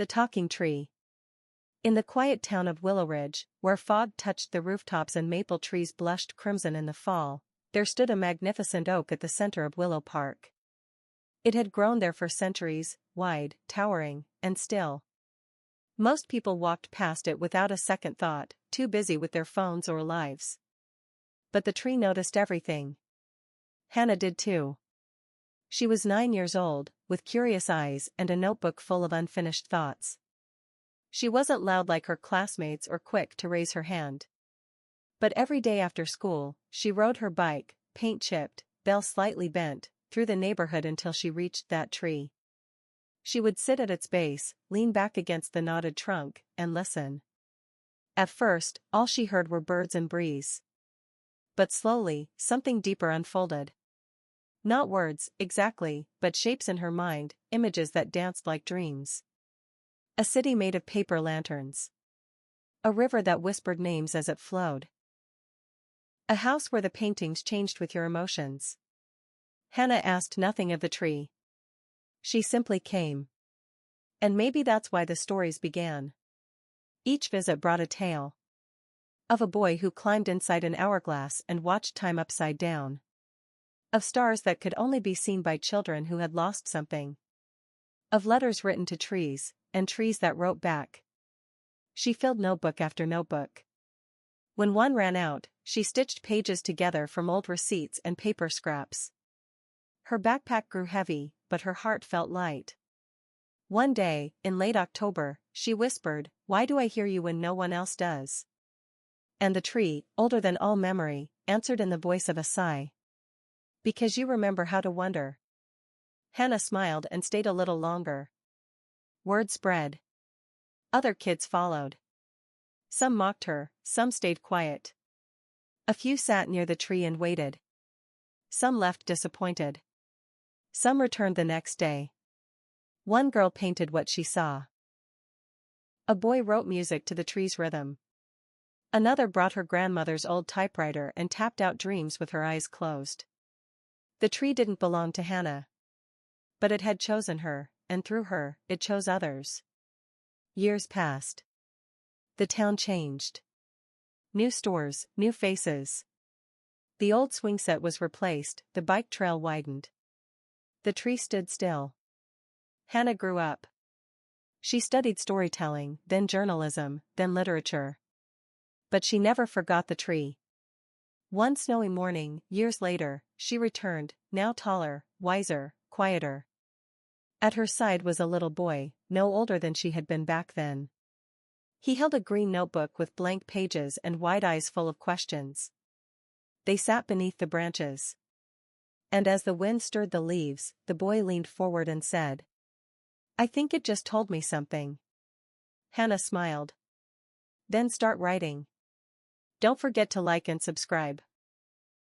The Talking Tree. In the quiet town of Willow Ridge, where fog touched the rooftops and maple trees blushed crimson in the fall, there stood a magnificent oak at the center of Willow Park. It had grown there for centuries, wide, towering, and still. Most people walked past it without a second thought, too busy with their phones or lives. But the tree noticed everything. Hannah did too. She was 9 years old, with curious eyes and a notebook full of unfinished thoughts. She wasn't loud like her classmates or quick to raise her hand. But every day after school, she rode her bike, paint chipped, bell slightly bent, through the neighborhood until she reached that tree. She would sit at its base, lean back against the knotted trunk, and listen. At first, all she heard were birds and breeze. But slowly, something deeper unfolded. Not words, exactly, but shapes in her mind, images that danced like dreams. A city made of paper lanterns. A river that whispered names as it flowed. A house where the paintings changed with your emotions. Hannah asked nothing of the tree. She simply came. And maybe that's why the stories began. Each visit brought a tale. Of a boy who climbed inside an hourglass and watched time upside down. Of stars that could only be seen by children who had lost something. Of letters written to trees, and trees that wrote back. She filled notebook after notebook. When one ran out, she stitched pages together from old receipts and paper scraps. Her backpack grew heavy, but her heart felt light. One day, in late October, she whispered, "Why do I hear you when no one else does?" And the tree, older than all memory, answered in the voice of a sigh. "Because you remember how to wonder." Hannah smiled and stayed a little longer. Word spread. Other kids followed. Some mocked her, some stayed quiet. A few sat near the tree and waited. Some left disappointed. Some returned the next day. One girl painted what she saw. A boy wrote music to the tree's rhythm. Another brought her grandmother's old typewriter and tapped out dreams with her eyes closed. The tree didn't belong to Hannah. But it had chosen her, and through her, it chose others. Years passed. The town changed. New stores, new faces. The old swing set was replaced, the bike trail widened. The tree stood still. Hannah grew up. She studied storytelling, then journalism, then literature. But she never forgot the tree. One snowy morning, years later, she returned, now taller, wiser, quieter. At her side was a little boy, no older than she had been back then. He held a green notebook with blank pages and wide eyes full of questions. They sat beneath the branches. And as the wind stirred the leaves, the boy leaned forward and said, "I think it just told me something." Hannah smiled. "Then start writing. Don't forget to like and subscribe."